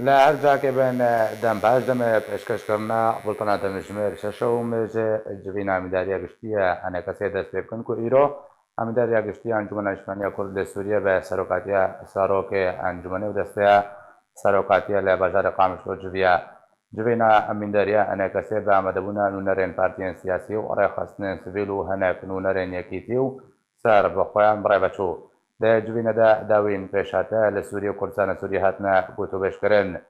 لا ارجع بين دم باش دم اشكش كرنا بلطنا دم جمير ششو مج جبينا مداريا قشتيا انا كسيد سبيكن كو ايرو مداريا قشتيا انجمن اشمانيا كرد سوريا به سروقاتيا ساروك انجمن ودستيا سروقاتيا لبازار قامش وجبيا جبينا مداريا انا كسيد مدبونا نونرين بارتيان سياسي ورا خاصنا سبيلو هناك نونرين يكيتيو سار بخوان بريباتشو دا جبينا دا داوين بيشاتا لسوريا وكردستان سوريا هاتنا بوتو بشكرن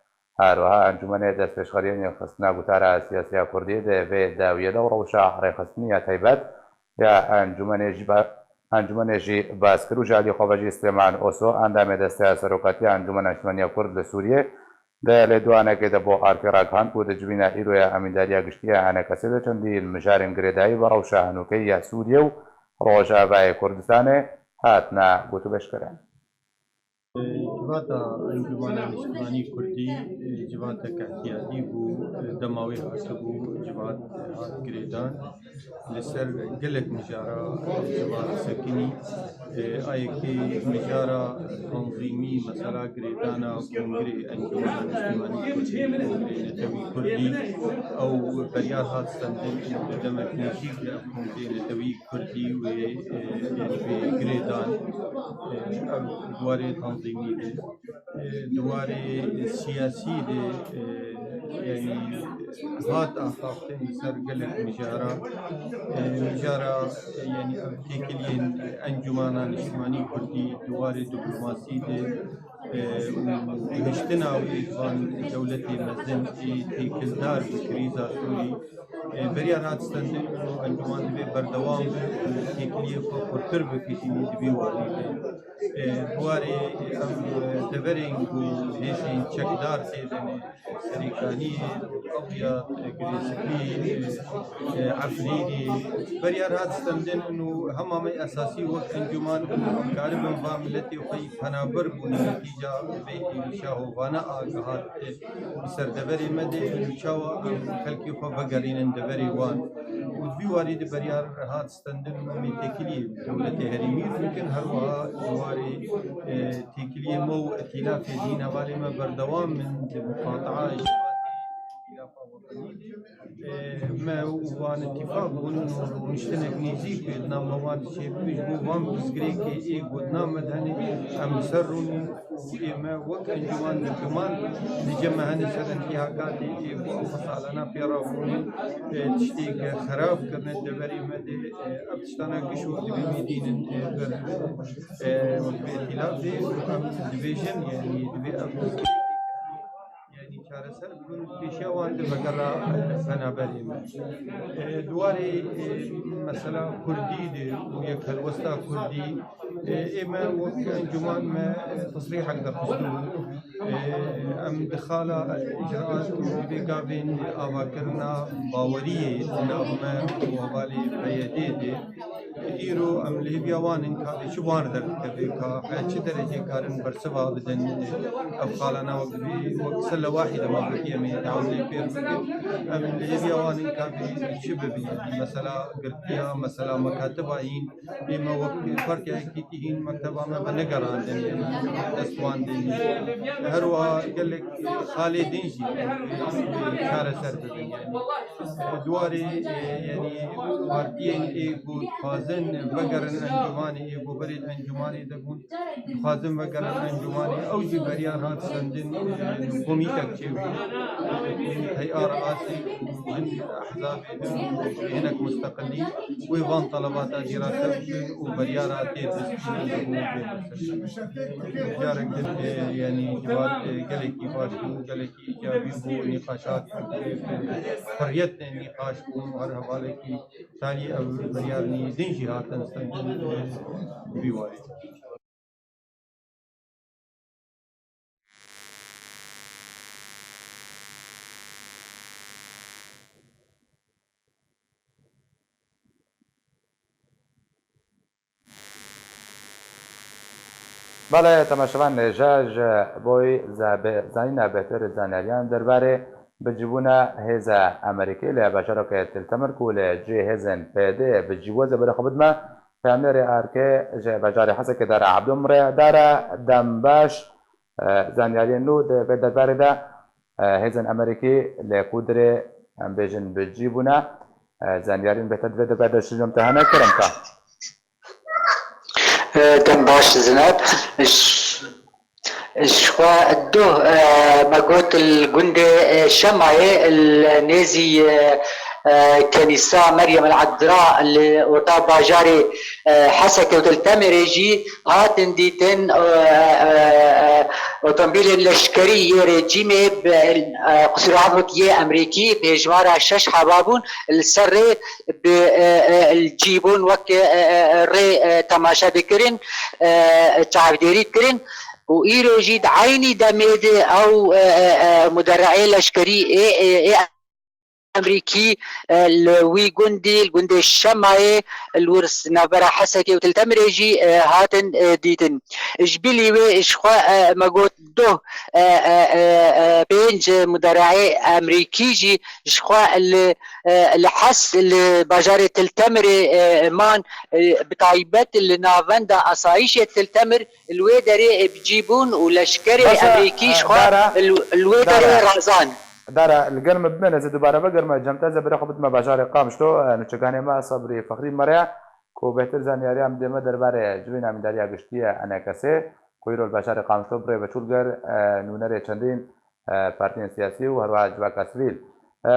هاروها انجمن دست پێشخەریانی خستنا گوتارە سیاسیا کوردی دەبێت داویە دەوڕە و شاڕێخستنیە تایبەت یا ئەنجومەنێژی باسکر و ژالی خۆبەژی سلێمان ئۆسۆ ئەندامێ دەستە سەرۆکاتی ئەنجومەن ئەنجومەنیە کورد لە سووریێ لێ دوانەکەیدا بۆ ئارکێڕاکان و دەجبینە ئیرۆیە ئەمینداریە گشتیە ئەنەکەسێ دە چەندین مژارن گرێدایی بەڕەو شاهنووکەی یا سووریە و ڕۆژاوای کوردستانێ هاتنە گوتو بەشکران. جواتا انجمن اجتماعی کردی جواتا احتیاطی بو دماوی حسبو جوات هات گریدان لسر گلک مجارا جوات سکنی آئی که مجارا تنظیمی مثلا گریدانا کنگری انجمن اجتماعی کردی نتوی کردی او بریار هات سندن دمک نشیک کنگری نتوی کردی و گریدان دواره تنظیمی ده دواره سیاسی ده يعني هات أخافتين سر قلت مجارة يعني تيكلين أنجمانا نشماني كردي دواري دبلوماسي ده وهشتنا وإدوان دولتي مزن تيكل دار بكريزا سوري بريار هات ستندن أنجمان دبي بردوام تيكلية فرتر بكتيني دبي واري دواري دبرين وهيشين شكدار سيدن سريكاني قضية جريسكي عفريدي بريار هات ستندن إنه همامي أساسي وقت أنجمان أفكار من فاملتي وخي فنابر بني نتيجة بيتي شاهو فانا آقهات بسر دبري مدي شاو خلقي فبقرين دبري وان ودبي وارد بريار هات ستندن من تكلي دولة هرمي ممكن هروها دواري تكلي مو ائتلاف دين والي ما بردوام من مقاطعة ما وان اتفاق ونو مشتنك نيزيك بيدنا موان شيء بيجبو وان بسكريك ايه قدنا مدهني ام سروني ما وقت انجوان كمان نجمع هني سر انتهاكات ايه وفصالنا في رافوني تشتيك خراب كرنا دبري مدي ابتشتانا قشور دبي مدين ائتلاف دي ديفيجن يعني دبي چارەسەر بوون پێشەوان بەگەڕا بەنابەری دوارێ مەسەلا کوردی و یەک هەلوەستا کوردی ئێمە وەک ئەنجومانمە تەسریحێک دەخستوو ئەم دخالە ئیجرئات بێگاڤێن ئاواکردنا باوەریە ناومە وەبالی پەیەدێ دێ ئیرۆ ئەم لێ بیاوانن کارێکی وان دەرکەبێکا چ دەرەجێ کارن بەرسەوا بدەن ئەو خاڵانەوە وەک سەر لە واحدە ما بکیە مێ داوزێ پێر بکەن ئەم لێ بیاوانن کابێ چ ببین مەسەلا گرتیا مەسەلا مەکاتبە هین ئێمە وەک فەرقێکی هین مەکتەبامە بە نەگەڕاندن دەستواندن هەروەها gelek خالê din jî çareser bibin duwarê yani partiyên ê ku dixwazin vegerin encûmanê ê goberê encûmanê de bûn dixwazin vegerin encûmanê ew jî beriya hat sendin komîtek çêwî hey'a reasî hin ehzabê din hinek mustaqilî wê van talebata dîrase bikin û beryara tê destpînin carek din yani civat gelekî baş bû gelekî îcabî bû nîqaşat حریت نقاش بوون هر حوالێکی تالی ئەو بەریارنی din jî hatin stendin bîwarê بەڵێ تەماشەوان نێژاژ بۆی زانینا بێتر زانیاریان دەربارەی بجبوونە هێزە ئەمریکی لە بەشارۆکە تلتەمرک و لە جێ هێزن پێدێ بجیوەزە بەرەخەبتمە پامێری ئارکێ بەجارێ حەسەکە دارە عەبدوڵ ڕێدارە دەم باش زانیاریان نو به دەربارەدا هێزن ئەمریکی لە کودرێ ئەم بێژن بجی بوونا زانیارین بێتە دوێ دەبێت دەشتم تەهانە کەرمکە دەم باش زناب شخوا دو ما قلت الجند شمعي النازي كنيسة مريم العذراء اللي وطا باجاري حسكة وتلتمرجي هاتن ديتن اوتومبيل الاشكري رجيمي قصر عظمك امريكي بجوار شش حبابون السري بالجيبون وك ري تماشا بكرين تعبديري كرين وإيرو جيد عيني دميد أو مدرعي لشكري أمريكي الوي جندي الجندي الشمعي الورس نبرة حسكي وتلتمرجي هاتن ديتن جبلي وإشخاء مجود ده بينج مدرعي أمريكي جي إشخاء الحس اللي بجارة تلتمر مان بطيبات اللي نافندا أصايشة تلتمر الويدري بجيبون ولشكري أمريكي إشخاء الويدري رازان دارا القرم بمن زي دوباره بقرم جمتا زبر خبط ما باشار قامشتو نشكاني ما صبري فخري مريا كو بهتر زانياري ام دمه درباره جوينا من داريا گشتيه انا كسي كويرو الباشار قامشتو بري بچولگر نونري چندين بارتين سياسي و هروا جواكا سويل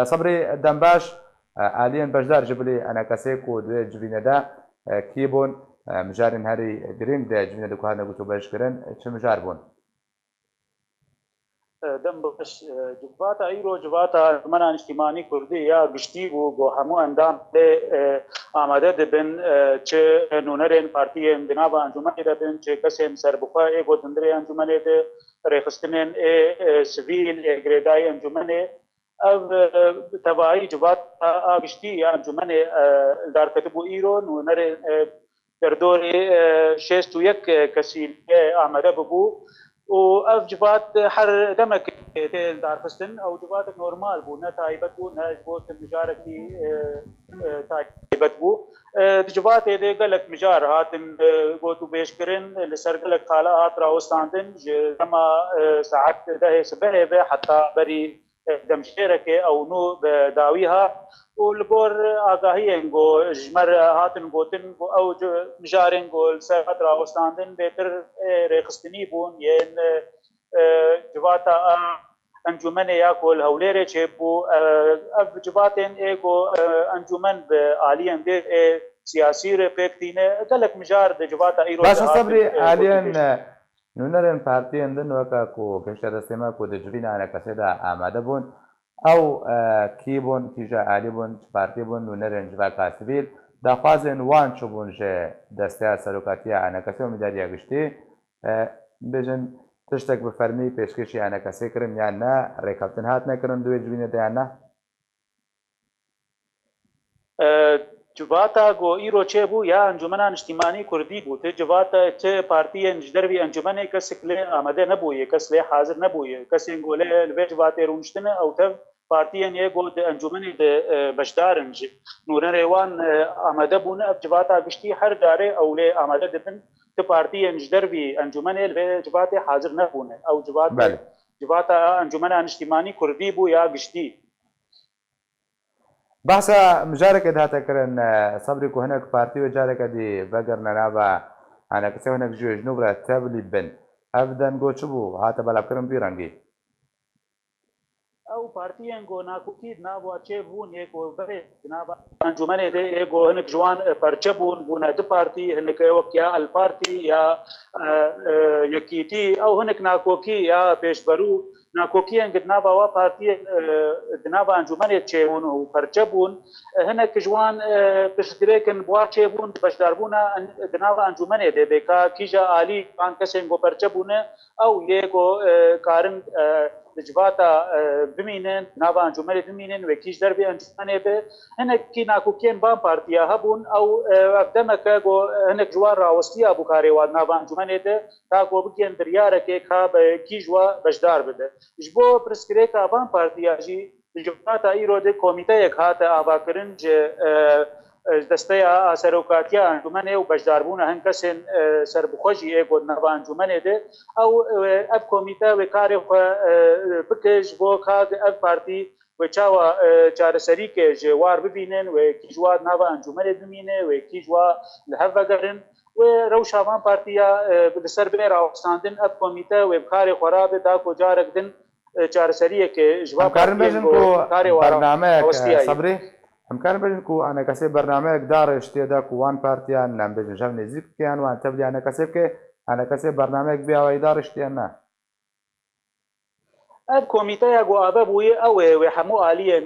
صبري دمباش الين بجدار جبلي انا كسي كو دو جوينا دا كيبون مجارن هاري جرين دا جوينا دو كهانه گوتو باش کرن چه مجار بون دم بس جباتا ايرو جباتا منا اجتماعي كردي يا گشتي و همو اندام له آماده دبن چه نونرين پارتي جناب انجمن دبن چه کسم سربخا ای گوتندري انجمن ده رخصتنن سويل گريداي انجمن او تبعي جباتا گشتي يا انجمن دار كتبو ايرو نونر دردور 601 كسيل آماده ببو و اف جبات حر دمك دار فستن او جبات نورمال بو نتايبت بو نجبوت مجارتي تايبت بو جبات دي قالك مجار هاتن قوتو بيشكرن لسر قالك خالا هات راوستاندن جما ساعات ده سبه حتى بري دمشيرك او نو بداويها والبور آگاهی انگو جمر هاتن گوتن او مجارن گول سرعت راوستاندن بهتر رخصتنی بون ین جواتا انجمن یا کول هولره چه بو اف جواتن ایگو انجمن عالیان ده سیاسی رفکتینه دلک مجار ده جواتا ایرو باش صبري عالیان نونرن پارتیان دن وکا کو کشت دستما کو دجوین انا کسیدا آماده بون او کیبون کیجا عالی بون پارتی بون نونرن جوا کاسبیل دخوازن وان چوبون جه دسته سلوکاتیا انا کسی امیداریا گشتی بجن تشتک بفرمی پیشکشی انا کسی کرن یا نه ریکابتن هات نکرن دوی جوینه ده یا نه جواتا گو ایرو چه بو یا انجمنان اجتماعی کردی بو ته جواتا چه پارتی انجدروی انجمنه کس کله آمده نبویه کس له حاضر نبویه کس انگوله لوی جواتا رونشتنه او ته پارتی یه گود انجمنی ده بشدارنج نورن ریوان آمده بونه اف جواتا گشتی هر داره او له آمده دبن ته پارتی انجدروی انجمنه لوی جواتا حاضر نبونه او جواتا انجمنان اجتماعی کردی بو یا گشتی بحثا مجارك هاتا كرن صبري كو هناك بارتي وجارك دي بقر نرابا انا كسي هناك جو جنوب را تابلي بن ابدن گو چبو هاتا بلا کرن بیرنگی او پارتی انگو ناکوکی نابو چه بون یکو بره جناب انجمن ده یکو هناك جوان پرچبون بونا دو پارتی هناك وکیا الپارتی یا یکیتی او هناك ناکوکی یا پیشبرو ناکوکی انگ جناب وا پارتی جناب انجمن چه بون او پرچبون هناك جوان پشدریکن بوا چه بون بشداربونا جناب انجمن ده بکا کیجا عالی کان کسنگو پرچبونه او یکو کارن جواتا بمینن ناوا انجمن بمینن وکیش دربی انجمن به هنکی ناکوکین بام پارتیا هبون او اقدمک گو هنک جوار راوستیا بوکاری و ناوا انجمن ده تا گو بگین دریاره که خاب کیجوا بشدار بده جبو پرسکری کا بام پارتیا جی جواتا ایرو ده کمیته یک هات آبا کرن ج دەستەیە سەرۆکاتیە ئەنجومەنێ و بەشداربوونە هەند کەسێن سەربخۆشی ئێگۆ نەڤ ئەنجومەنێ دێ ئەو ئەف کۆمیتە وێ کارێ خۆ بکەش بۆ کاگ ئەف پارتی وێ چاوە چارەسەریکێ ژێوار ببینن وێ کیژوات ناوە ئەنجومەنێ بمینێ وێ کیژوا لە هەف بەگەرن وێ ڕەوشاوان پارتیە لەسەر بێ ڕاوەستاندن ئەف کۆمیتە وێ کارێ خۆرا بێ دا کۆجارێک دن چارەسەریەکێ ژوا کارێ بەرنامەیەک سەبرێ ئەمکارم بێژن و ئەنە کەسێ بەرنامەیەک داڕێش تێدا وان پارتیان نامبێژن ژەم نێزیک بکەیان وان تەبلیانە کەسێ بکێ ئەنە کەسێ بەرنامەیەک بیاوەی داڕشتیان نا ئەف کۆمیتەیە گۆ ئابە بووی ئەوێ وێ هەموو ئالیێن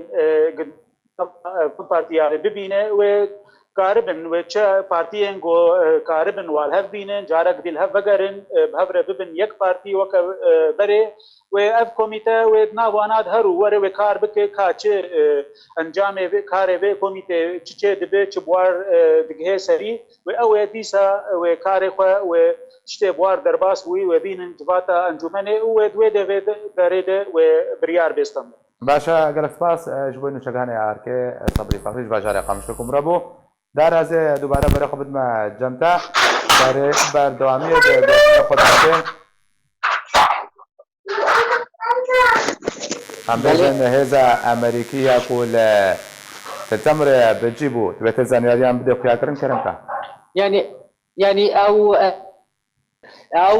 پارتیانێ ببینێ وێ کاربن وێ چە پارتیên گۆ کاربن وال هەف بینن جارێک دیل هەف بەگەرن هەورە ببن یەک پارتی وەکە بەرێ وێ ئەف کۆمیتە وێ ناوانات هەرو وەرە وێ کار بکێ کاچێ ئەنجامێ کارێ بێ کۆمیتێ چێ دەبێ چ بوار دگهێ سەری وێ ئەوێ دیسە وێ کارێ خۆ وێ شتێ بوار دەرباس بووی وێ بینن جواتە ئەنجومەنێ وێ دوێ دەوێت دەرێدە وێ بریار بێستم باشە گەلک سپاس ji bo nûçeganê arkê Sebrî Fexrî ji bajarê Qamişlokum re bû darazê dubare bere xwe bidime cemte berê berdewamiyê xwe dikê em bêjin hêza Amerîkî ya ku li Tetemrê bicî bû divêtir zanyariyan bide xuyakirin kirin يعني او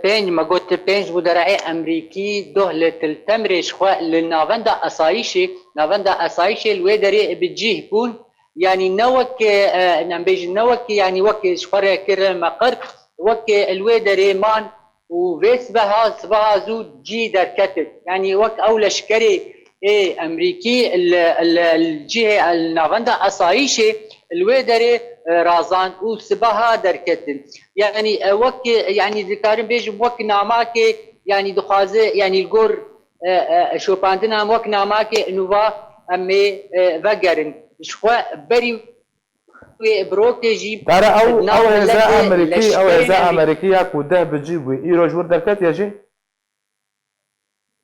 بين ما قلت بين مدراء امريكي دهله التمرش خو للنافندا اسايشي نافندا اسايشي الويدري بتجيه بون يعني نوك نمبيج نوك يعني وك شفره كر مقر وك الويدري مان وفيس بها زو جي دركتت يعني وك اول شكري امريكي الجهه النافندا اسايشي الويدري رازان وسبها دركتن يعني وك يعني ذكرين بيجم وك ناماك يعني دخازه يعني الجور شو باندنا وك ناماك نوفا امي فجرن شخوا بري بروتيجي ترى او هذا امريكي او هذا امريكيه كوده بجيب ايرو جور دركت يجي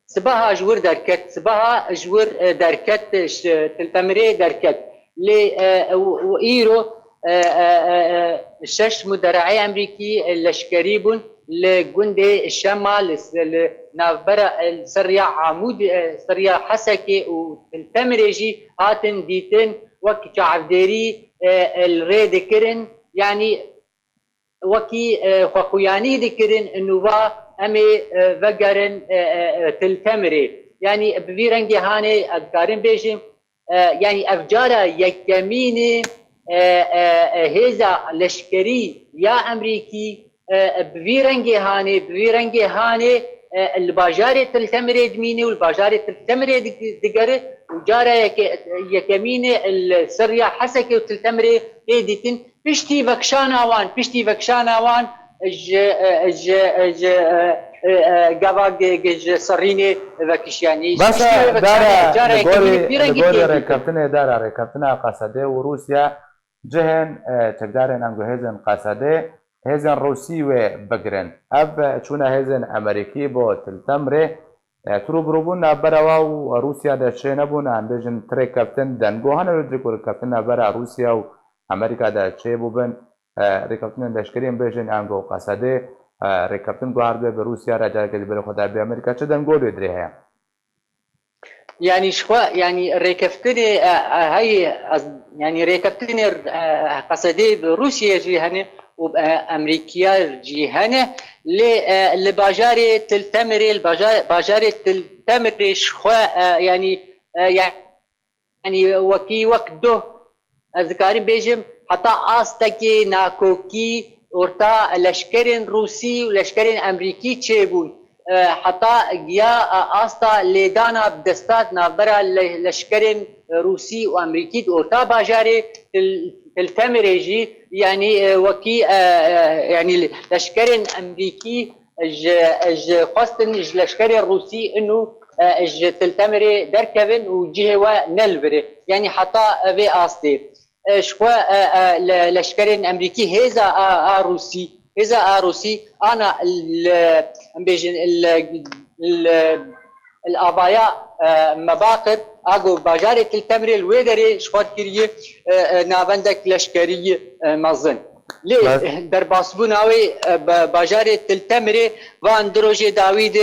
سبها جور دركت سبها جور دركت تلتمري دركت لي وايرو شش مدرعي امريكي لشكريبون لجندي الشمال نافبرا سريع عمود سريع حسكي والتمريجي هاتن ديتن وكي عبديري الري ذكرن يعني وكي خوياني ذكرن انه با امي فقرن تلتمري يعني بفيرنجي هاني اذكارن بيجي يعني افجارا يكميني هذا لشكري يا امريكي بفيرنجي هاني الباجاري تلتمري دميني والباجاري تلتمري دقره وجارة يكميني السريع حسكي وتلتمري ايديتن بشتي فكشانا وان قواق صريني فكشياني بس دارا ركبتنا دارا ركبتنا قصده وروسيا جهن تقدرن انجو هزن قصده هزن روسي وبقرن اب چونه هزن امريكي بو تلتمره ترو بروبون برا وروسيا ده شنبون ام بيجن تري كابتن دنگو هن ذكر كابتن برا روسيا وامريكا ده چه بوبن ركبتن لشکریم بيجن انجو قصده ركبتن گوارد به روسيا راجع كده بره خدا به امريكا چه دنگو دره هيا يعني شخوا يعني ركبتني هاي يعني ركبتني قصدي بروسيا جيهنه وبامريكا جيهنه لباجاري تلتمري باجاري تلتمري شخوا يعني وكي وقته اذكاري بيجم حتى استكي ناكوكي ورتا لشكرين روسي ولشكرين امريكي تشيبون حتى جا استا لدانا بدستات نابرا لشكرين روسي وامريكي ورتا باجاري التمريجي يعني وكي يعني لشكرين امريكي خاصة لشكرين روسي انه تلتمري دركبن وجهه نلبري يعني حتى في استي شكوا لشكرين امريكي هذا روسي انا بيجن الآبايا مباقر اگو باجار التمر الويدري شخوت كريه نابندك لشكريه مزن ليه در باسبوناوي باجار التمر وان دروجي داويد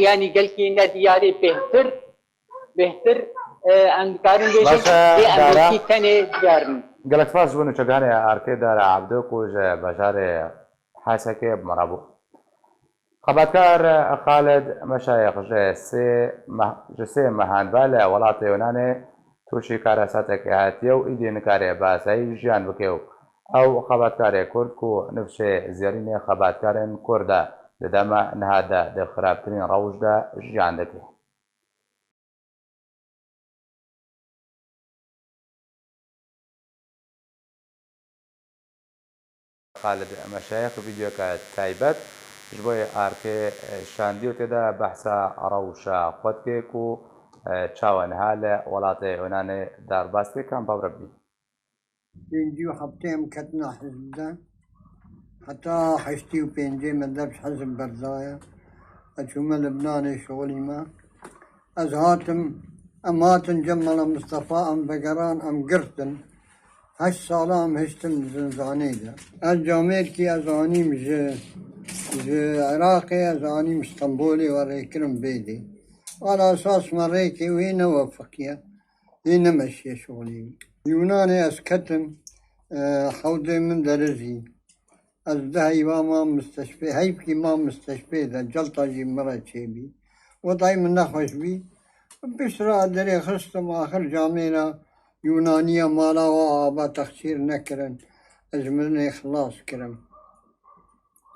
يعني قال كي ندياري بهتر عند كارن بيجي دي امريكي تاني ديارن قالك فاش بونو شغاني اركي دار عبدوك وج بشار حاسكي بمرابو خبركار خالد مشايخ جسي مهان بالا ولات يوناني توشي كاراساتك هاتيو ايدي نكاري باسي جيان بكيو او خبركار كرد كو نفشي زياريني خبركارن كردا لدما نهادا دي خرابترين روج دا جيان دكي خالد مشايخ فيديو كتايبت جبوي اركي شانديو تدا بحثا روشا خودكيكو تشاون هاله ولاتي يوناني دار باستي كان بابربي بينجيو حبتين كتنا حزبدا حتى حشتي وبينجي من درش حزب برزايا أشوم لبناني شغلي ما أزهاتم أماتن جمل مصطفى أم بقران أم قرتن هش سالام هشتم زنزاني دا الجامير كي أزانيم عراقي أزانيم اسطنبولي وريكرم بيدي على أساس مريكي وين وفقيا هنا مشي شغلي يوناني أسكتم حوضي من درزي أزدهي وما مستشفى هيبكي ما مستشفى ذا جلطة جي مرة شيبي وضعي من نخوش بي بسرعة دري خستم آخر جامينا يونانية مالا وآبا تخسير نكرن أجملني خلاص كرم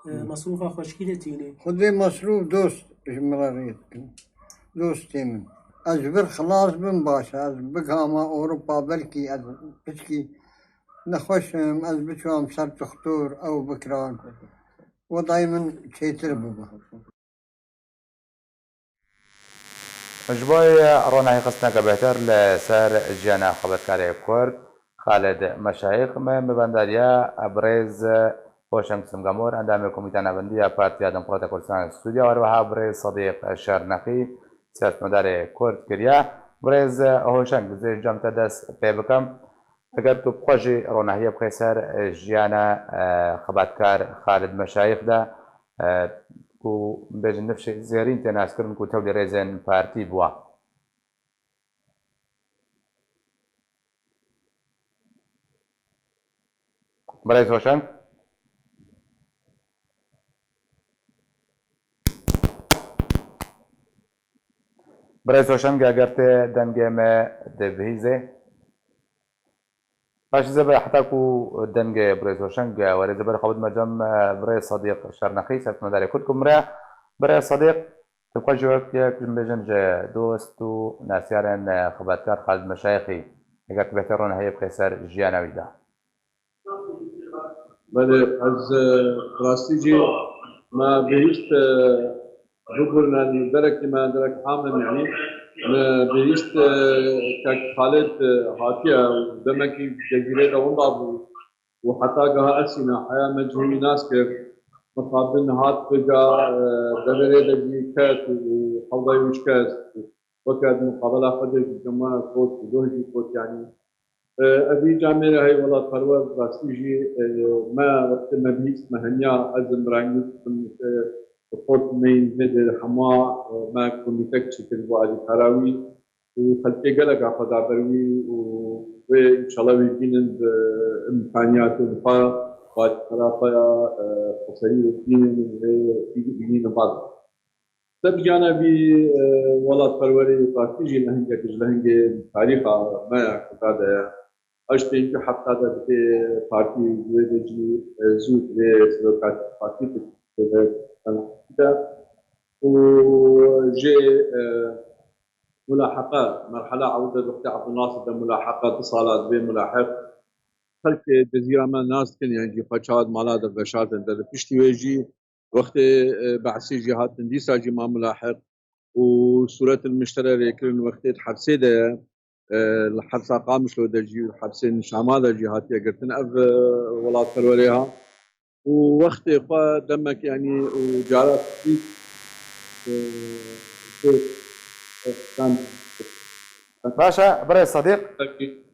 مصروفها خوشكيلة تيني خذي مصروف دوست مرة ريت دوستي من أجبر خلاص بن باشا أزبقها ما أوروبا بلكي بشكي نخوشهم أزبشهم سر تخطور أو بكران وضعي من شيتر بابا جبوي روناي خصنا كبهتر لسار جيانا خبركاري كورد خالد مشايخ من ببندريا بريز هوشنگ سمغامور اندام كوميتانا بنديا بارتيا ديمقراطية كردستان السورية وروها بريز صديق الشرنقي سیاستمدار کورد کریا برز هوشنگ زیر جامعه دست پی بکم اگر تو بخوجی روناهی بخیسر جیانا خبرکار خالد مشایخ دا کو بجن نفش زیرین تناس کردن کو تولی ریزن پارتی بوا برز هوشنگ برای سوشنگ اگر ته دنگم دبهیزه باش زبر حتى كو دنگ برای سوشنگ ورد زبر خود مجمع برای صديق شرنقي سات مداري كلكم برای صديق تبقى جوك يا كل بجن دوست و ناسيارن خبركار خالد مشايخي اگر بهترون هي بخسر جيانا ويدا بله از راستيجي ما بهشت ربنا درك ما درك حامل يعني ما بهشت كخالد هاتيا دمكي جزيرة وندابو وحتى جها أسينا حياة مجهول ناس كيف مقابل هات بقى دبرة دجي كات وحوضي وشكاز وكاد مقابلة قدر جماعة كوت ودوجي كوت يعني أبي جامعة هاي والله قرار راستيجي ما وقت ما بهشت مهنيا أزم راني قلت من مدر حما ما كنت تكشف الوالي كراوي وخلتي قلق عقد عبروي وإن شاء الله يجينا بإمكانيات الفا بعد خرافة قصيرة يجينا بعض تبجانا بي والله فروري وقاتيجي لهنجة كجلهنجة تاريخها ما اعتقاد أشتين كحبتا ده بارتي ويجي زود لسلوكات بارتي وجي ملاحقة مرحلة عودة دكتور عبد الناصر ملاحقة اتصالات بين ملاحق خلك جزيرة ما ناس كن يعني فشاد مالات بشات انت بتشتي ويجي وقت بعثي جهات تنديسا جي ما ملاحق وصورة المشترى ريكرن وقت حبسي ده الحبسة قامش لو دجي حبسين شمال جهاتي قرتن اف ولات فروريها ووقت دمك يعني وجارات باشا برای صدیق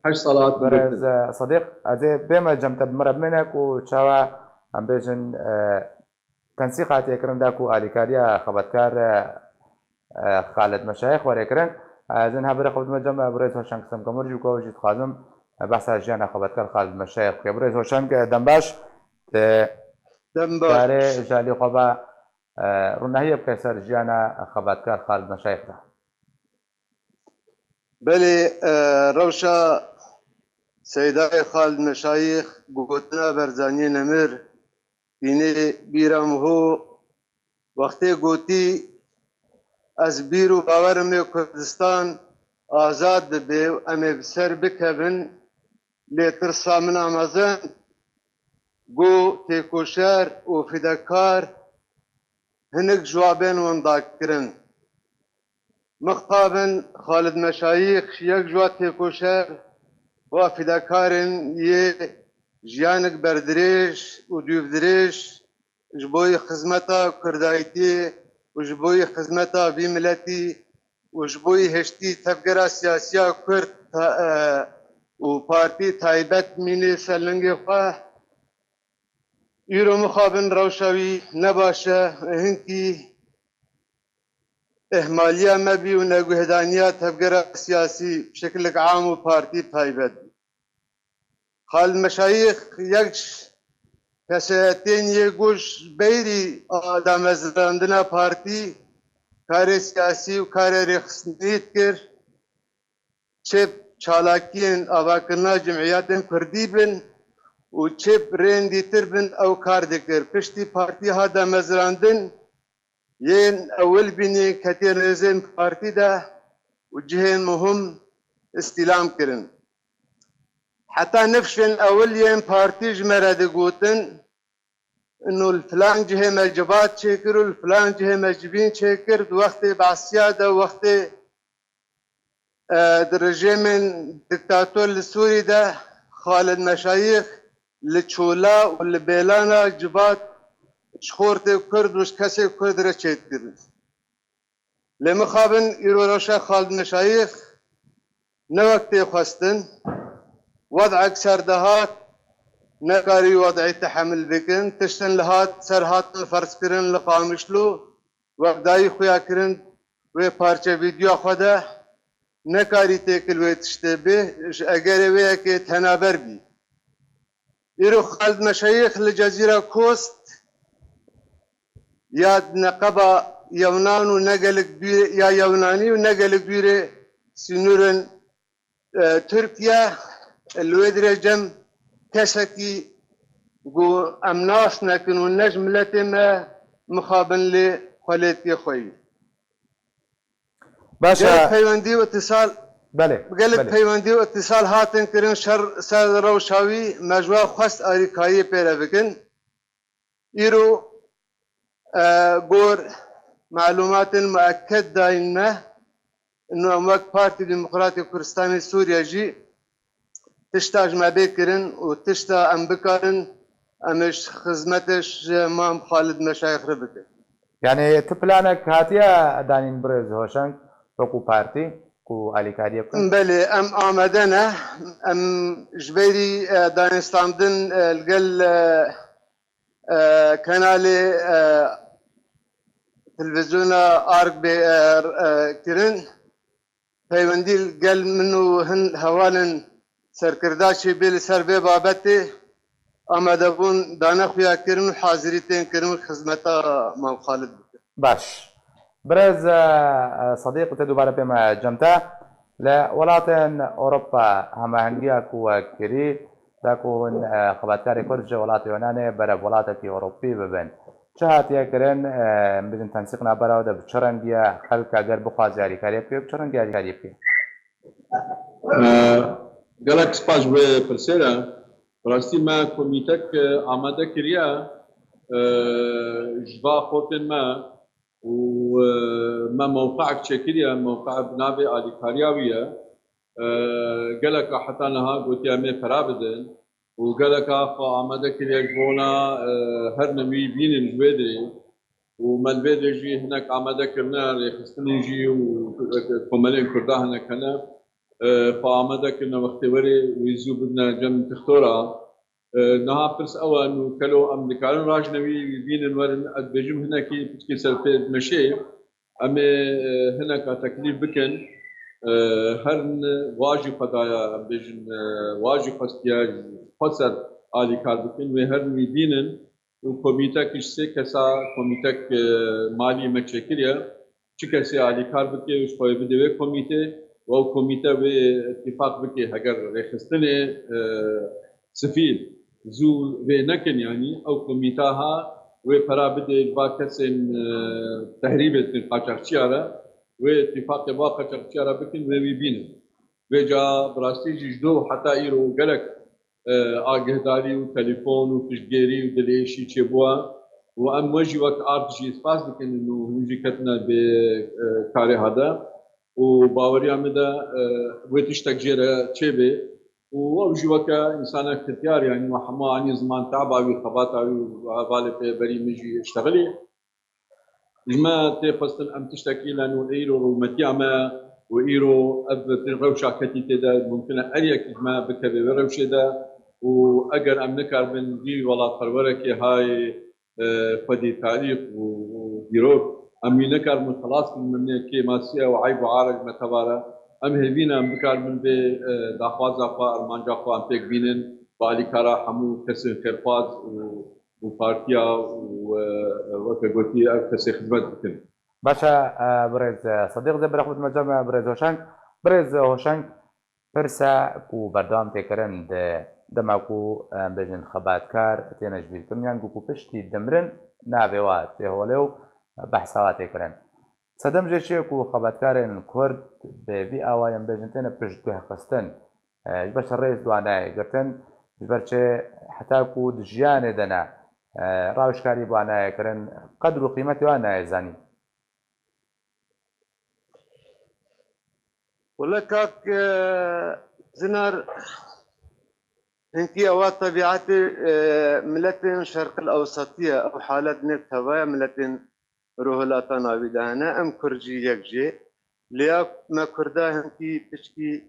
8 سالات برای صدیق از بما جمت مرب منك وشاوا عم بيجن تنسيقات يكرن داكو اليكاريا خبطكار خالد مشايخ وريكرن زين هبر خبط مجمع بريز هوشان قسم كمر جو كوجي خازم بحث جانا خبطكار خالد مشايخ بريز هوشان دنباش داره جالي خبا رونهيه بكسر جانا خبطكار خالد مشايخ ده بله روشا سيداي خالد مشايخ قوتنا برزاني نمر بینه بیرم هو وقتی گوتی از بیرو باورم کردستان آزاد به و امی بسر بکبن لیترسا من آمازن گو تیکوشر و فدکار هنک جوابین ونداک کرن مخطابن خالد مشايخ یک جواب تیکوشر و فدکارن یه جیانک بردریش و دیودریش جبوی خدمتا کردایتی و جبوی خدمتا بی ملتی و جبوی هشتی تفکر سیاسی کرد و پارتی تایبت مینی سلنگ خواه ایرو مخابن روشوی نباشه هنکی اهمالیا مبی و نگوهدانیا تفکر سیاسی بشکل عام و پارتی تایبت خالد مشايخ يكش كساتين يقوش بيري آدم ازراندنا بارتي كاري سياسي وكاري رخصنيت كر چپ چالاكين آواكرنا جمعياتين كردي بن و چپ رين ديتر بن او كار دكر پشتي بارتي هادا مزراندن ين اول بني كتير رزين بارتي دا و جهين مهم استلام كرن حتى نفشن أولين بارتي جمرة قوتن إنه الفلان جهة مجبات شكر والفلان جهة مجبين شكر وقت بعسيادة وقت درجة من دكتاتور السوري ده خالد مشايخ لتشولا والبيلانا جبات شخورت كرد وش كسي كرد رشيت كرد لما خابن يروشا خالد مشايخ نوقت خواستن وضعك سردهات نقاري وضعي تحمل بكن تشتن لهات سرهات الفرس كرن لقامشلو وقداي خويا كرن و پارچه فيديو خدا نقاري تاكل و تشتبه اگر ويا كي تنابر بي يرو خالد مشايخ لجزيرة كوست ياد نقبا يونان و نقل كبير يا يوناني و نقل كبير سنورن تركيا الودر جم كسكي جو امناس نكن والنجم لتما مخابن لخليتي خوي باشا بيوندي واتصال قلب بيوندي واتصال هاتن كرين شر سر روشاوي مجوا خاص اريكاي بيرفكن يرو غور معلومات مؤكد دايما انه امك بارتي ديمقراطي كردستاني سوريا جي تشتاج ما بكرن وتشتا ام بكرن امش خدمتش مام خالد مشايخ ربك يعني تبلانك هاتيا دانين بريز هوشنك توكو بارتي كو اليكاريا بلي ام آمدنا ام جبيري دانستاندن القل كانالي تلفزيون ارك بي كرن فيوندي القل منو هن هوالن سرکرداشی بیل سر به بابته آمده بون دانه خویا کرن و حاضریتین کرن و خدمتا مام خالد بکن باش برز صديق تدوباره بما جمتا لولاتن أوروبا هما هنگیا كوا كري داكون خباتكاري كرج ولات يوناني برا ولاتك أوروبي ببن شهات يكرن بدن تنسيقنا برا وده بچرنگيا خلق اگر بخواز ياري كاري بكي بچرنگيا ياري كاري بكي قالك سباش برسيرا راستی ما کمیتک آماده کریا جوا خوتن ما و ما موقعك شكريا موقع بنابي علي كارياوية قالك حتى نها قلت يا مي فرابدن وقالك آماده كريا جبونا هر نمي بين الجويدري ومالبيد جي هناك عمدا كرنا ريخستني جي وكومالين كردا هناك هنا فعمدا كرنا مختبري ويزو بدنا جم تختورا نها برس أوان وكلو أم دكارن راجنوي بين الورن بجم هناك كي سلفيد مشي أما هناك تكليف بكن هرن واجب قضايا بجن واجب قصديا قصر آلي كار بكن وهرن بينن وكوميتا كشسي كسا كوميتا مالي متشكلية چكسي آلي كار بكي وشخوي بدوي كوميتا و كوميتا باتفاق بكي هجر ريخستني سفيل زو بينكن يعني او كوميتاها وفرا بدي باكسن تهريبة قاچاقچيارا واتفاق با قاچاقچيارا بكن ويبين وجا براستي جدو حتى ايرو قالك آگهداری و تلفن و پشتگیری و دلیشی چه بوا و ام وجی وقت آرد جی اسپاس بکن انو هنجی کتنا به کاری هدا و باوری آمده و تشتک جیره چه به و وجی وقت انسان اختیار يعني وحما عني زمان تعبا خباتا وعبالة بري مجي اشتغلي جما تفصل ام تشتكي لانه ايرو رومتي اما وايرو اب روشا كتي تدا ممكن اريك ما بكبي روشي دا واجر ام نكر من دي ولا فرورك هاي فدي تاريخ وبيروت ام نكر من خلاص من كي ماسيه وعيب وعارج متبارا ام هبينا ام بكر من بي داخوازا فا ارمانجا فا ام تك بينن بالي كارا حمو كسر خيرفاز وبارتيا وكغوتي كسر خدمت بكن باشا برز صديق زبر خود مجمع برز هوشنگ پرسا کو بردام تکرن دماکو بجن خباتکار تینج بیلتن یان کو پشتی دمرن نابوات هولو بحثات تکرن صدم جشی کو خباتکارن کرد به آوایم بجن تن پشت که خستن باش الرئيس دوانای گرتن برچه حتی کو دجیان دنا راوشکاری بوانای کرن قدر و قیمت وانای زانی والله كاك زنار انتي اوات طبيعتي ملتين شرق الاوسطيه او حالات نت هوايا ملتين روهلاتنا بدانا ام كرجي يكجي لياك ما كردا هنتي تشكي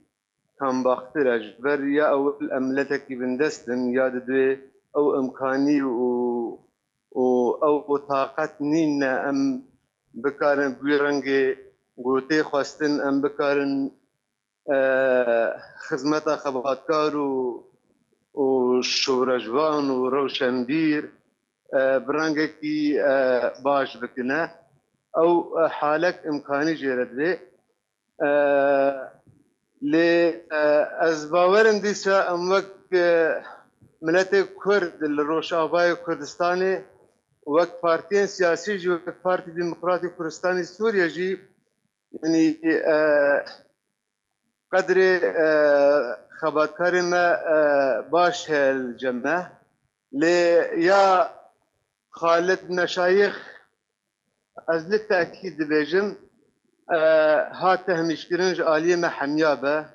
كان باختر اجبر يا او الاملتك بندستن يا ددوي او امكاني او طاقت نينا ام بكارن بيرنجي قوتي خواستن ام بكارن خدمت خباتکار و شورجوان و روشنبیر برنگکی باش بکنه او حالك امکانی جرد به لی از باورم دیسا ام وقت ملت کرد الروشابای کردستانی وقت پارتین سیاسی جی وقت پارتی ديمقراطي کردستانی سوریا جی يعني قدر خباتكار ما باش الجمع ليا خالد مشايخ از للتأكيد بيجم هاته مشكرنج آلية ما حميابة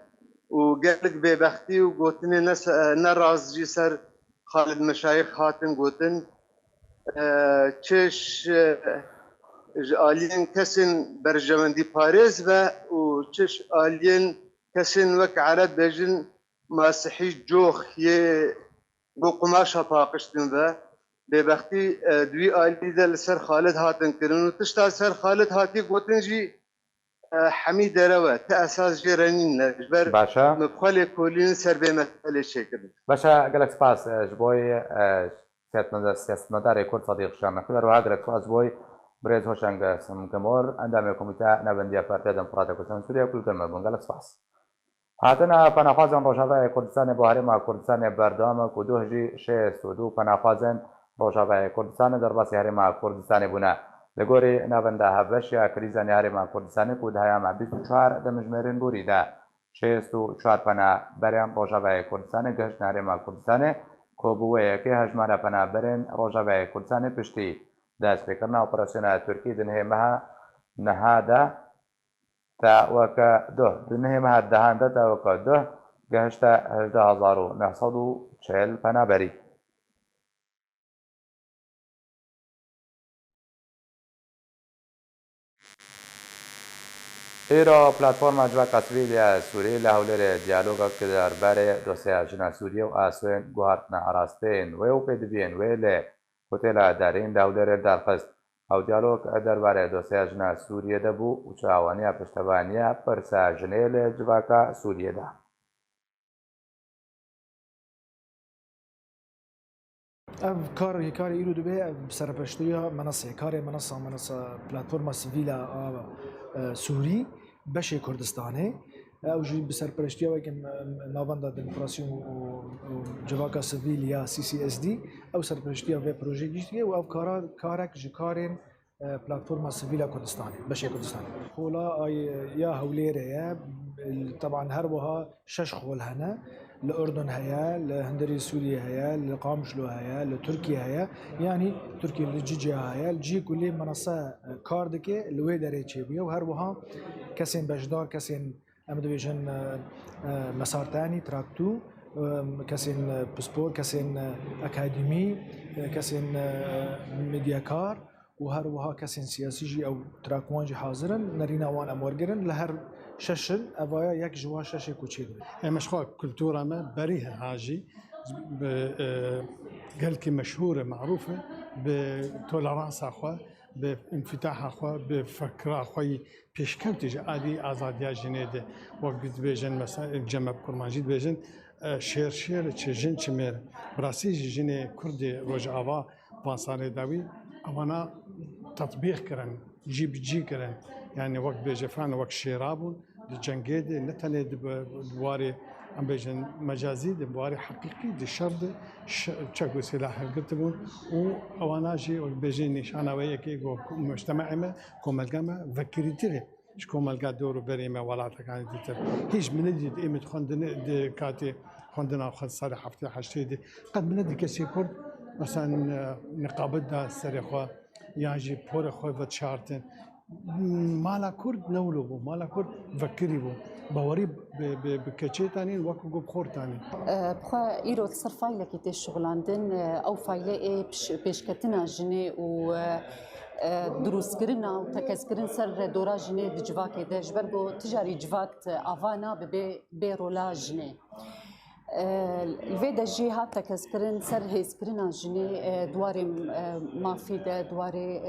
وقالك ببختي وقوتني نراز جسر خالد مشايخ هاتن قوتن تشش آلين كسن برجمندي باريس و تشش آلين كسن وك عرب بجن مسيحي جوخ يه بو قماشة طاقشتن ببختي دوي آلي دا لسر خالد هاتن كرن وتشتا سر خالد هاتي قوتن جي حميد روا تأساس جيرانين نجبر باشا مبخالي كولين سر بمثالي شكل باشا قالك سباس جبوي سياستمدار كرد صديق شام خبر وهاجرك سباس بوي بريز هوشنگ سمكمور عندما كوميتا نبنديا بارتيا ديمقراطية كردستان سوريا كل كلمة بنقالك سباس هاتنا پناهخوازان روژاوای کردستان با هرم کردستان بردام کدوهجی شست و دو پناهخوازان روژاوای کردستان در باسی هرم کردستان بوده لگوری نبنده هفشیا کریزانی هرم کردستان کود هیام 24 دمجمرین بوریده 64 پناه بریم روژاوای کردستان گشت هرم کردستان کوبوی که هجمانه پناه برین روژاوای کردستان پشتی دست بکرنا اپراسیون ترکی دنه مها نهاده تا وكا ده دنه مها الدهان تا وكا ده جهشتا 11940 پناه بری ایرا پلتفرم جواک سویلیا سوری لهولر دیالوگا که درباره دوسیه جنا سوریه و آسوین گوهرتنا عراستین و پدوین و لی هتل دارین لهولر درخست او دیالوگ درباره دوسیه جنا سوریه دبو و چاوانی پشتوانی پرسا جنیل جواکا سوریه ده. اف کار ایرو دبی سرپرشتیا منصه پلتفرم سیویلا سوری بشه کردستانه او جی بسرپرشتیا و که ناوندا دموکراسی و جواکا سیویل یا CCSD او سرپرشتیا و پروژه گیشتیه و او کارک جکارین پلتفرم سیویلا کردستانه بشه کردستانه خولا یا هولیره یا طبعا هر وها شش خول هنا الأردن هيا لهندري سوريا هيا لقامشلو هيا لتركيا هيا يعني تركيا لجيجيا هيا الجي كل منصة كاردكي الوي داري تشيبيا وهروها كسين بجدار كسين أمدويجن مسار تاني تراكتو كسين بسبور كسين أكاديمي كسين ميدياكار وهروها كسين سياسي جي أو تراكوانجي حاضرا نرينا وان أمورجرن لهر ششل أبايا يك جوا شاشة كوتشيدو. مشروع كولتورا ما بريها هاجي قال كي مشهورة معروفة بتولرانس أخوة بانفتاح أخوة بفكرة أخوي بيشكوتي عادي آزادية جنيدة وقت بيجن مثلا الجمع بكرمانجيد بيجن شير تشجن تشمير براسي جيني كردي رجعوا بانسان داوي أوانا تطبيق كرن جي كرن يعني وقت بيجفان وقت شيرابون الجنجيد نتني دواري ام بيجن مجازي دواري حقيقي دي شرد تشكو سلاح القتبون واواناجي وقت بيجي نشانا وياكي مجتمع ما كومالجاما فكريتري شكون مالجا دورو بريمه ولا كان ديتر هيج من دي ايمت خوندن كاتي خوندنا خد صالح حفتي حشتي قد من دي كسي كرد مثلا نقابتها سريخوا ياجي بور خو فتشارتن مالا كرد نولو بو مالا كرد فكري بو باوري بكتشي تاني وكو بخور تاني بخوا ايرو تصرفاي لكي تي شغلاندن او فايله بيشكتنا جني و دروس كرنا وتكسكرن سر دورا جني دجواكي ده جبرغو تجاري جواكت افانا بيرولا جني الفيدا جي هاتا كسكرن سر هيسكرنا جني دواري مافي ده دواري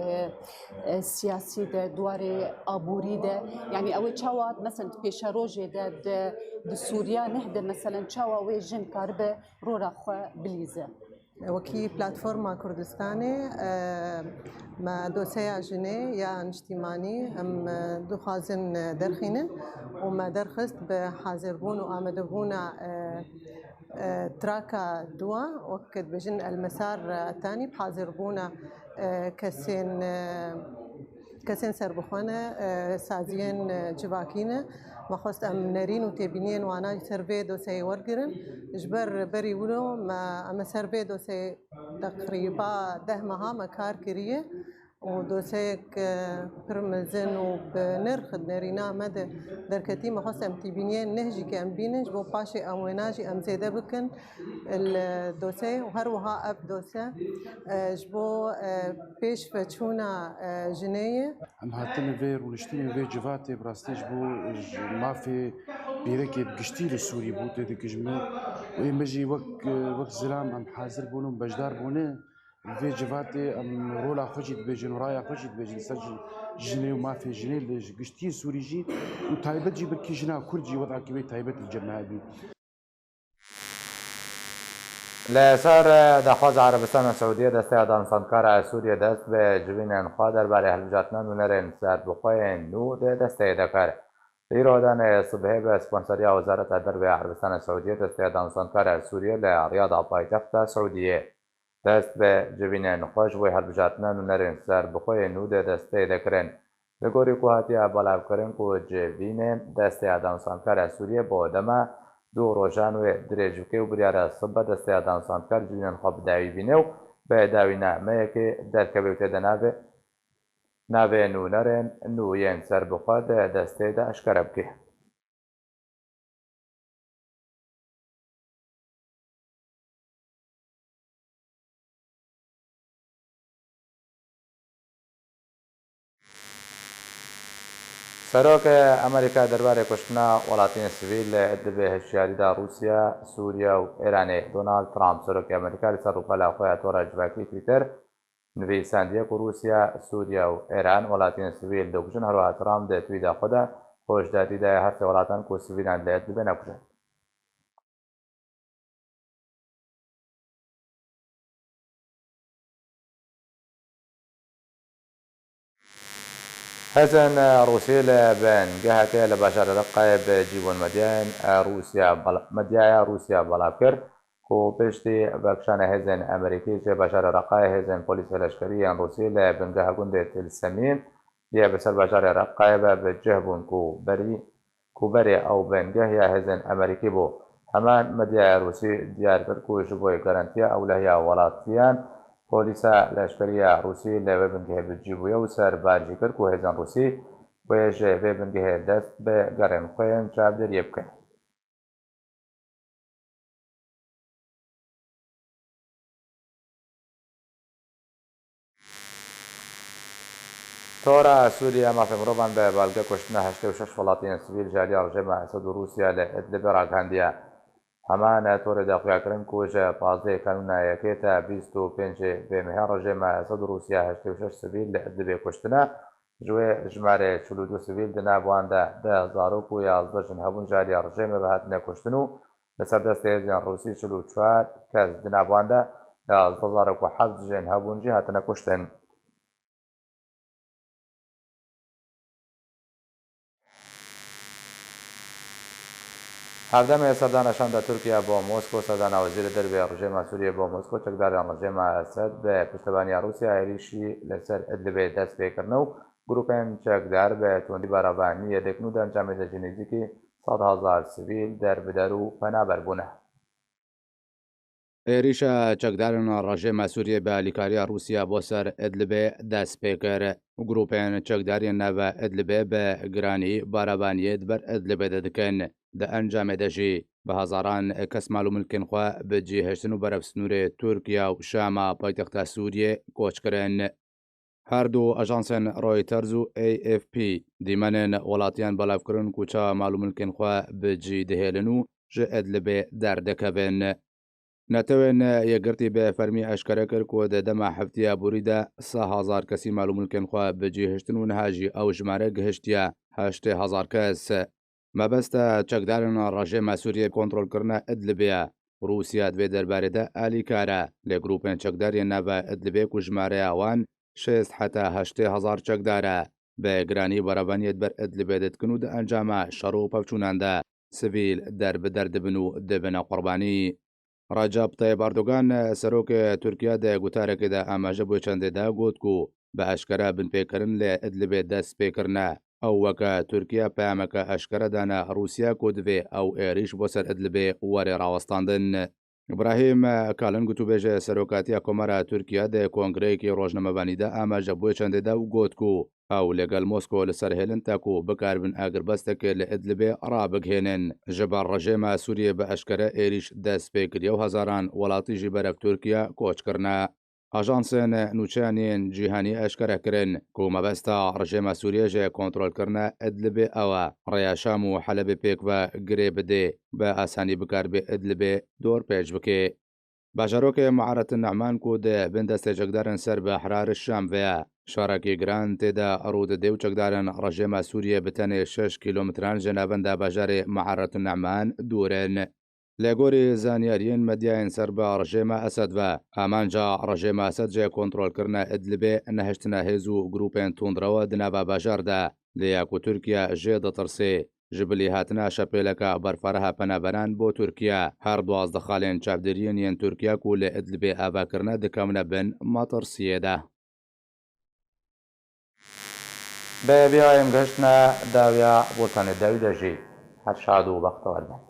سياسي ده دواري ابوري ده يعني اوي تشاوا مثلا بيشاروجي ده سوريا نهده مثلا تشاوا وي جن كاربه رورا خو بليزه وكي بلاتفورما كردستاني ما دوسيا جني يا اجتماعي ام دخازن درخينن وما درخست بحاضربون وآمدبون تراكا دوا وقت بجن المسار الثاني بحاضربون كسين سربخانة سازين جواكينة ما خست ام نرين وتبينين وانا سربي دوسي ورقرن جبر بري ولو ما سربي دوسي تقريبا دهمها مكار كريه ودوسيك برمزن وبنرخ نرينا مدى دركتي ما خست ام تبينين نهجي كام بينج بو باشي ام ويناجي ام زيدا بكن الدوسي وهروها اب دوسي جبو بيش فتشونا جنيه ام هاتن فير ونشتري في جفاتي براستيج بو ما في بيركي بقشتي للسوري بو تدك جمع ويمجي وقت زلام ام حاضر بونم بجدار بونه في جفاتي ام رولا خوجيت بيجن ورايا خوجيت بيجن سجل جني وما في جني قشتي سوري جي وتايبت جي بركي جنا كرجي وضع كبير تايبت الجماعه بي لسر دخواز عربستان و سعودیه دسته دانسانکار سوریه دست به جوین خوا درباره هلوجاتنان و نرین سر بخواین نو دسته دکار ایرادان صبحه به اسپانسری وزارت درب عربستان سعودیه دسته دانسانکار سوریه لریاض پایتخت سعودیه دست به جوین خوش و هلوجاتنان و نرین سر بخواین نو دسته دکرین بگوری که هاتی بالاو کرن که جوین دسته دانسانکار سوریه با دمه دو روشان و درجوکه و بریار صبح دسته دانسانکار جوینن خواب داوی بینه و به داوی نامه که در کبیوته ده ناوه نونرن نوین سر بخواد دسته ده اشکرب که سەرۆک ئەمریکا دەربارەی کوشتنا وڵاتیان سڤیل لە ئیدلبێ هەشیاریدا رووسیا، سووریا و ئێرانێ. دۆناڵد ترامپ سەرۆکی ئەمریکا لەسەر ڕووپەلا خۆیان تۆڕە جوواکی تویتەر نویساندیەک و رووسیا، سووریا و ئێران وڵاتیان سڤیل دەکوژن. هەروەها ترامپ لە تویدا خۆدا خۆشداریدایە هەر سێ وڵاتان کۆ سڤیلان لە ئیدلبێ نەکوژن. هەزن رووسیە لە بنگەهەکە لە باشارە رەقایە بە جیبۆن مەدیایە رووسیا بەڵاو کرد و پشتی بەکشانە هێزن ئەمریکی چێ باشارە رەقایە هێزن پۆلیسە لەشکریان رووسیە لە بنگەهە گوندێ تلسەمیم دیە بەسەر باشارە رەقایە بە بەجێ بوون کوبەرێ ئەو بنگەه یا هێزن ئەمریکی بوو. هەمان مەدیایە رووسی دیار کرد و ji بۆی گەرانتیە ئەولەهیا وڵاتیان پۆلیسە لەشکریە رووسی لەوێ بنگەهێ بجی بوویە و سەربارجی کرد و هێزن رووسی بۆیەژێ vê bingehê dest bi gerên xwe yên çavdêriyê bikin. Tora Sûriya mafê mirovan bi balgê kuştina 86 welatiyên sivîl ji aliyê rejima Esed û Rûsya li Idlibê ragihandiye. Heman torê daxuyakirin ku ji 15 Kanûna yekê te 25 vê rejima Esed û Rûsya 86 sivîl li Idlibê kuştine. Ji wê jimarê 42 sivîl di nav wan de 10 zarok û 11 jin hebûn ji aliyê rejimê ve hatine kuştin û li ser destê hêzên Rûsî 44 kes di nav wan de 11 zarok û 7 jin hebûn jî hatine kuştin. Hevdemê serdana Tirkiye bo Moskô serdana Wezîrê Derve rejima Sûriyê bo Moskô çekdarên rejima Esed bi piştevaniya Rûsya êrişî li ser Idlibê dest pêkirin û grûpên çekdar bi tundî beravaniyê dikin û di encamê de jî nêzîkî 100,000 sivîl derbeder û penaber bûne. Êrişa çekdarên rejima Sûriyê bi alîkariya Rûsya bo ser Idlibê dest pê kir. Grûpên çekdariyên nava Idlibê bi giranî beravaniyê di ber Idlibê de dikin. Di encamê de jî bi hezaran kes mal û milkên xwe bi cihêştin û beref snûrê Tirkiye û Şama paytexta Sûriyê koç kirin. Her du ajansên Reuters û AFP dîmenên welatiyan belavkirin ku çawa mal û milkên xwe bi cî dihêlin û ji Idlibê derdikevin. Netewên yekgirtî bi fermî eşkere kir ku di dema heftiya borî de 3,000 kesî mal û milkên xwe bi cihêştin û niha jî ew jimare gihiştiye 8,000 kes. Mebesta çekdarên rejima Sûriyê kontrolkirina Idlibê ye. Rûsya di vê derbarê de alîkar e lê grûpên çekdariyên nava Idlibê ku jimareya wan 6 heta 8,000 çekdar e bi giranî beravaniyê di ber Idlibê de dikin û di encama şer û pevçûnan de sivîl derbider dibin û dibine qurbanî. Recep Tayyip Erdogan serokê Tirkiye de gotarekê de amaje bûye çandê de got ku bi eşkere binpêkirin lê Idlibê dest pêkirine. Ew weke Tirkiye peyameke eşkere dane Rûsya ku divê ew êrîş bo ser Idlibê werê rawestandin. İbrahim Kalin gotûbêje serokatiya Komara Tirkiye de kongreyekî rojnamevanî de amaje bûye çandê de got ku ew lêgel Moskô li ser hêlin te ku bikarbin agirbestekê li Idlibê rabigihênin. Ji ber rejima Sûriyê bi eşkere êrîş dest pê kiriye û hezaran welatî jî berek Tirkiye koç kirine. Ajansên nûçeyên cîhanî eşkere kirin ku mebesta rejima Sûriyê ji kontrolkirina Idlibê ew e rêya Şam û Helebê pêk ve girê bidê bi esanî bikaribê Idlibê dor pêş bike. Bajarokê Muaretin Ne'man ku di bin destê çekdarên ser bi Hirarê Şam ve ye. Şarekî giran tê de rû dide û çekdarên rejima Sûriyê bi tenê 6 kîlometran ji navenda bajarê Muaretin Ne'man dûrin. Lê gorî zanyariyên medyayên ser bi rejima Esed ve amanca rejima Esed ji kontrolkirina Idlibê nehiştina hêz û grûpên tundrewe di nava bajar de lê ya ku Tirkiye jê ditirsê ji bilî hatina şepêleka berfereha penaberan bo Tirkiye. Her 12 xalên çavdêriyên yên Tirkiye ku li Idlibê avakirine dikemine bin matirsiyê de. Bi vîyayên gihiştine dawiya bultanê dawî de jî her şad û bextewar be.